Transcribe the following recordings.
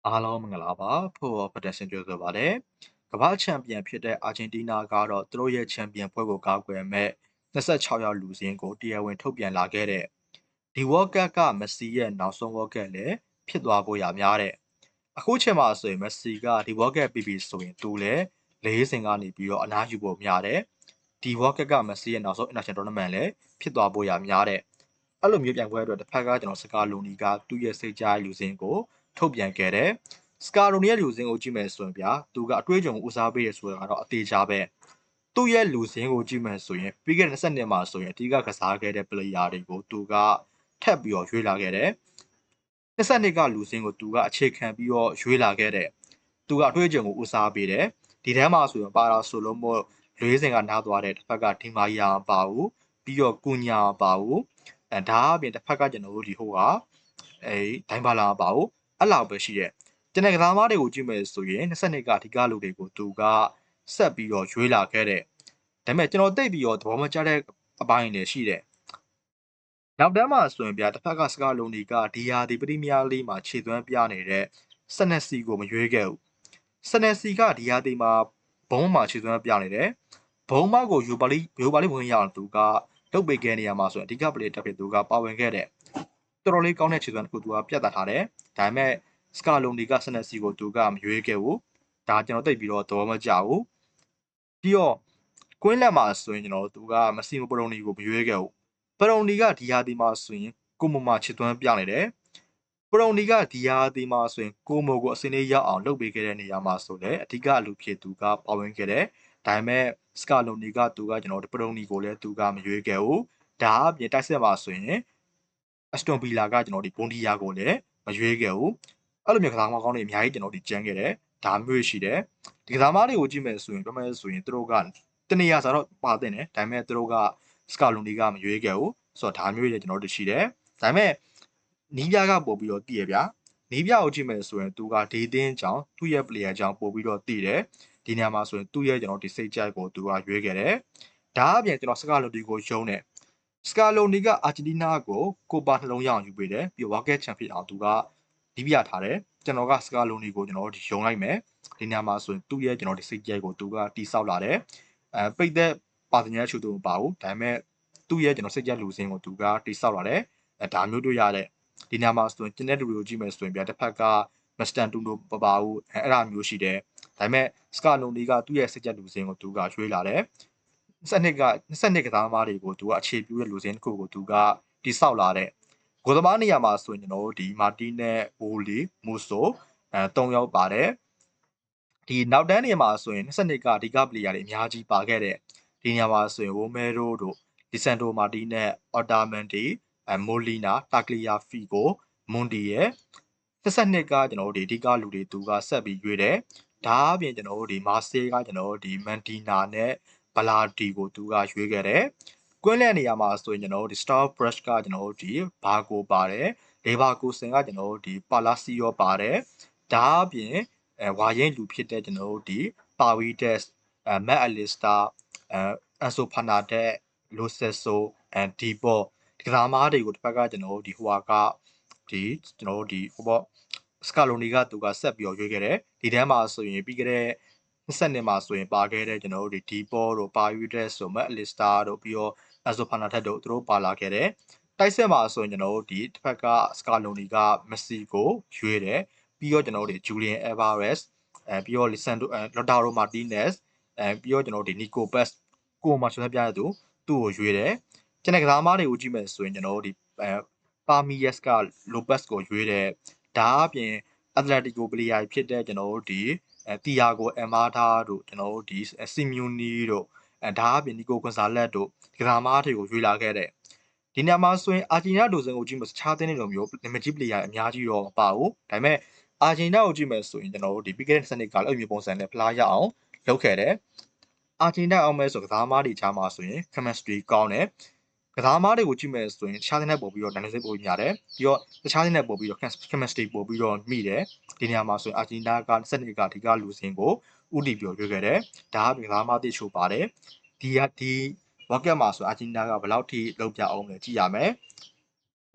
အားလုံးမင်္ဂလာပါဖို့ပဒက်ရှင်ကြိုဆိုပါတယ်ကမ္ဘာချန်ပီယံဖြစ်တဲ့အာဂျင်တီးနားကတော့သူတို့ရဲ့ချန်ပီယံပွဲကိုကာကွယ်မဲ့26ရောက်လူစင်းကိုတရားဝင်ထုတ်ပြန်လာခဲ့တဲ့ဒီ World Cup ကမက်ဆီရဲ့နောက်ဆုံး World Cup လည်းဖြစ်သွားဖို့ရများတဲ့အခုချိန်မှာဆိုရင်မက်ဆီကဒီ World Cup ပြီးပြီဆိုရင်သူလည်း၄စင်ကနေပြီးတော့အနားယူဖို့များတယ်ဒီ World Cup ကမက်ဆီရဲ့နောက်ဆုံး International Tournament လည်းဖြစ်သွားဖို့ရများတဲ့အဲ့လိုမျိုးပြန်ပွဲအတွက်တစ်ဖက်ကကျွန်တော်စကာလိုနီကသူ့ရဲ့စိတ်ကြားလူစင်းကိုထုတ်ပြန်ခဲ့တယ်စကာရိုနီရဲ့လူစင်းကိုကြည့်မယ်ဆိုရင်ဗျာသူကအတွေးအကြုံဦးစားပေးရဆိုတာကတော့အသေးချာပဲသူ့ရဲ့လူစင်းကိုကြည့်မယ်ဆိုရင်ပြီးခဲ့တဲ့20နှစ်မှာဆိုရင်အဓိကကစားခဲ့တဲ့ player တွေကိုသူကထပ်ပြီးတော့ရွေးလာခဲ့တယ်20နှစ်ကလူစင်းကိုသူကအခြေခံပြီးတော့ရွေးလာခဲ့တဲ့သူကအတွေးအကြုံကိုဦးစားပေးတယ်ဒီထဲမှာဆိုရင်ပါတာဆိုလို့မို့လွေးစင်ကနားသွားတဲ့တစ်ဖက်ကဒီမာယာမပါဘူးပြီးတော့ကုညာမပါဘူးဒါအပြင်တစ်ဖက်ကကျွန်တော်တို့ဒီဟိုကဒိုင်းဘာလာမပါဘူးအဲ့လောက်ပဲရှိရဲ့ကျန်တဲ့ကစားသမားတွေကိုကြည့်မယ်ဆိုရင်20နှစ်ကအဓိကလူတွေကိုသူကဆက်ပြီးတော့ရွေးလာခဲ့တဲ့ဒါပေမဲ့ကျွန်တော်သိပြီးတော့သဘောမကျတဲ့အပိုင်းတွေရှိတယ်နောက်တန်းမှာဆိုရင်ဗျာတစ်ဖက်ကစကားလုံးတွေကဒီယာဒီပရီးမီးယားလိမှာခြေသွမ်းပြနေတဲ့စနက်စီကိုမရွေးခဲ့ဘူးစနက်စီကဒီယာဒီမှာဘုံမှာခြေသွမ်းပြနေတယ်ဘုံမကိုယူပါလိဝင်ရအောင်သူကလုတ်ပေးခဲ့နေရမှာဆိုရင်အဓိကပလေတက်ပြီးသူကပါဝင်ခဲ့တဲ့တော်တော်လေးကောင်းတဲ့ခြေသွမ်းတစ်ခုသူကပြတ်သားထားတယ်ဒါပေမဲ့စကာလုံဒီကစနက်စီကိုသူကမရွေးခဲ့ဘူးဒါကျွန်တော်သိပြီးတော့သဘောမကျဘူးပြီးတော့ကွင်းလက်မှာဆိုရင်ကျွန်တော်သူကမစီမိုပရိုနီကိုမရွေးခဲ့ဘူးပရိုနီကဒီယာဒီမှာဆိုရင်ကိုမမခြေသွမ်းပြနေတယ်ပရိုနီကဒီယာဒီမှာဆိုရင်ကိုမိုကိုအစင်းလေးရောက်အောင်လုပ်ပေးခဲ့တဲ့နေရာမှာဆိုလည်းအဓိကလူဖြစ်သူကပါဝင်ခဲ့တယ်ဒါပေမဲ့စကာလုံနီကသူကကျွန်တော်ပရိုနီကိုလည်းသူကမရွေးခဲ့ဘူးဒါအပြင်တိုက်ဆက်မှာဆိုရင်အစတွန်ဗီလာကကျွန်တော်ဒီဘွန်ဒီယာကိုလည်းမရွေးခဲ့ဘူးအဲ့လိုမျိုးကစားသမားကောင်းတွေအများကြီးကျွန်တော်ဒီကြမ်းခဲ့တယ်ဒါမျိုးရှိတယ်ဒီကစားသမားတွေကိုကြည့်မယ်ဆိုရင်ပြောမယ်ဆိုရင်သူတို့ကတနေရာဆိုတော့ပါတဲ့တယ်ဒါပေမဲ့သူတို့ကစကာလုံဒီကမရွေးခဲ့ဘူးဆိုတော့ဒါမျိုးတွေကျွန်တော်တို့ရှိတယ်ဒါပေမဲ့နီးပြကပို့ပြီးတော့တည်ရဗျာနီးပြကိုကြည့်မယ်ဆိုရင်သူကဒေးတင်းကြောင့်သူ့ရဲ့ player ကြောင့်ပို့ပြီးတော့တည်တယ်ဒီနေရာမှာဆိုရင်သူ့ရဲ့ကျွန်တော်ဒီစိတ်ကြိုက်ကိုသူကရွေးခဲ့တယ်ဒါအပြင်ကျွန်တော်စကာလုံဒီကိုယုံတယ်စကာလိုနီကအာဂျင်တီးနားကိုကိုပါနှလုံးရအောင်ယူပေးတယ်ပြီးတော့ဝါကက်ချန်ပီယံအောင်သူကဒီပြထားတယ်ကျွန်တော်ကစကာလိုနီကိုကျွန်တော်ယုံလိုက်မယ်ဒီညမှာဆိုရင်သူ့ရဲ့ကျွန်တော်ဒီစိတ်ကြိုက်ကိုသူကတီးဆောက်လာတယ်ပိတ်သက်ပါတင်ရချူသူမပါဘူးဒါပေမဲ့သူ့ရဲ့ကျွန်တော်စိတ်ကြိုက်လူစင်းကိုသူကတီးဆောက်လာတယ်ဒါမျိုးတွေ့ရတဲ့ဒီညမှာဆိုရင်ကျင်းတဲ့လူတွေကိုကြည့်မယ်ဆိုရင်ဗျာတစ်ဖက်ကမစတန်တူနိုပပါဘူးအဲ့ဒါမျိုးရှိတယ်ဒါပေမဲ့စကာလိုနီကသူ့ရဲ့စိတ်ကြိုက်လူစင်းကိုသူကရွှေ့လာတယ်22ကစားသမားတွေကိုသူကအခြေပြုတဲ့လူစင်းတစ်ခုကိုသူကတိဆောက်လာတဲ့ဂိုးသမားနေရာမှာဆိုရင်ကျွန်တော်တို့ဒီမာတီနဲ့ဘိုလီမူဆို3ယောက်ပါတယ်ဒီနောက်တန်းနေရာမှာဆိုရင်22ကအဓိကပလေယာတွေအများကြီးပါခဲ့တဲ့ဒီနေရာမှာဆိုရင်ဝိုမဲရိုတို့ဒီစန်တိုမာတီနဲ့အော်တာမန်တီမိုလီနာတာကလီယာဖီကိုမွန်ဒီရဲ့22ကကျွန်တော်တို့ဒီအဓိကလူတွေသူကဆက်ပြီးရွေးတယ်ဒါအပြင်ကျွန်တော်တို့ဒီမာဆေးကကျွန်တော်တို့ဒီမန်တီနာနဲ့ဘလာတီကိုသူကရွေးခဲ့တယ်ကွင်းလက်နေရာမှာဆိုရင်ကျွန်တော်တို့ဒီ Star Brush ကကျွန်တော်တို့ဒီဘာကိုပါတယ်လေဘာကိုစင်ကကျွန်တော်တို့ဒီပါလာစီယောပါတယ်ဒါအပြင်ဝါရင်လူဖြစ်တဲ့ကျွန်တော်တို့ဒီပါဝီဒက်မက်အလစ်စတာအန်ဆိုဖာနာဒက်လိုဆက်ဆိုဒီပေါ်ဒီကစားမားတွေကိုတစ်ဖက်ကကျွန်တော်တို့ဒီဟိုဟာကဒီကျွန်တော်တို့ဒီဟိုပေါ့စကာလိုနီကသူကဆက်ပြီးတော့ရွေးခဲ့တယ်ဒီထဲမှာဆိုရင်ပြီးခဲ့တဲ့20နှစ်မှာဆိုရင်ပါခဲ့တဲ့ကျွန်တော်တို့ဒီပေါ်တို့ပါယူဒက်ဆိုမက်အလစ်စတာတို့ပြီးတော့အန်ဆိုဖာနာထက်တို့သူတို့ပါလာခဲ့တယ်တိုက်ဆက်မှာဆိုရင်ကျွန်တော်တို့ဒီတစ်ဖက်ကစကာလိုနီကမက်ဆီကိုရွေးတယ်ပြီးတော့ကျွန်တော်တို့ဒီဂျူလီယန်အဗာရက်စ်ပြီးတော့လီဆန်ဒိုလော်တာရိုမာတီနက်စ်ပြီးတော့ကျွန်တော်တို့ဒီနီကိုပတ်ကိုမာဆွဲပြရသူ့ကိုရွေးတယ်ကျန်တဲ့ကစားသမားတွေကိုကြည့်မယ်ဆိုရင်ကျွန်တော်တို့ဒီပါမီယက်စ်ကလိုပတ်စ်ကိုရွေးတယ်ဒါအပြင်အက်တလက်တီကိုပလီယာဖြစ်တဲ့ကျွန်တော်တို့ဒီတီယာကိုအမာတာတို့ကျွန်တော်တို့ဒီစီမြူနီတို့ဒါအပြင်နီကိုကွန်ဆာလက်တို့ကစားသမားတွေကိုရွေးလာခဲ့တဲ့ဒီနေရာမှာဆိုရင်အာဂျင်တီးနားဒိုစင်ကိုကြည့်မယ်တခြားတင်းတွေလိုမျိုးနံပါတ်ကြီးပလီယာအများကြီးတော့မပါဘူးဒါပေမဲ့အာဂျင်တီးနားကိုကြည့်မယ်ဆိုရင်ကျွန်တော်တို့ဒီပြီးခဲ့တဲ့စနစ်ကလည်းအဲ့လိုမျိုးပုံစံနဲ့ဖလားရအောင်လုပ်ခဲ့တယ်အာဂျင်တီးနားအောင်မဲဆိုကစားသမားတွေကြားမှာဆိုရင် chemistry ကောင်းတယ်ကစားသမားတွေကိုကြည့်မယ်ဆိုရင်တခြားတင်းနဲ့ပို့ပြီးတော့ dynamic ပို့များတယ်ပြီးတော့တခြားတင်းနဲ့ပို့ပြီးတော့ chemistry ပို့ပြီးတော့မိတယ်ဒီနေရာမှာဆိုရင်အာဂျင်တီးနားကစနစ်ကအဓိကလူစင်ကိုဥတီပြောရွေးခဲ့တယ်ဒါကကစားသမားတွေချို့ပါတယ်ဒီဝါကက်မှာဆိုအာဂျင်တီးနားကဘယ်လောက်ထိလောက်ပြအောင်လဲကြည့်ရမယ်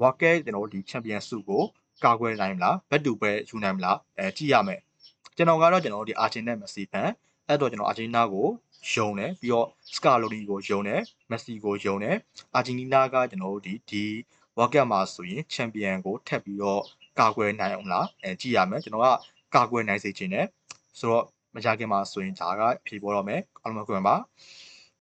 ဝါကက်ကျွန်တော်တို့ဒီချန်ပီယံဆုကို ကာကွယ်နိုင်မလားဘက်တူပဲယူနိုင်မလားကြည့်ရမယ်ကျွန်တော်ကတော့ကျွန်တော်တို့ဒီအာဂျင်နဲ့မက်ဆီဖန်အဲ့တော့ကျွန်တော်အာဂျင်တီးနားကိုယုံတယ်ပြီးတော့စကာလိုနီကိုယုံတယ်မက်ဆီကိုယုံတယ်အာဂျင်တီးနားကကျွန်တော်တို့ဒီဝါကတ်မှာဆိုရင်ချန်ပီယံကိုထပ်ပြီးတော့ကာကွယ်နိုင်အောင်လားကြည့်ရမယ်ကျွန်တော်ကကာကွယ်နိုင်စေချင်တယ်ဆိုတော့မကြခင်မှာဆိုရင်ဒါကဖြေပေါ်တော့မယ်အားလုံးကွန်ပါ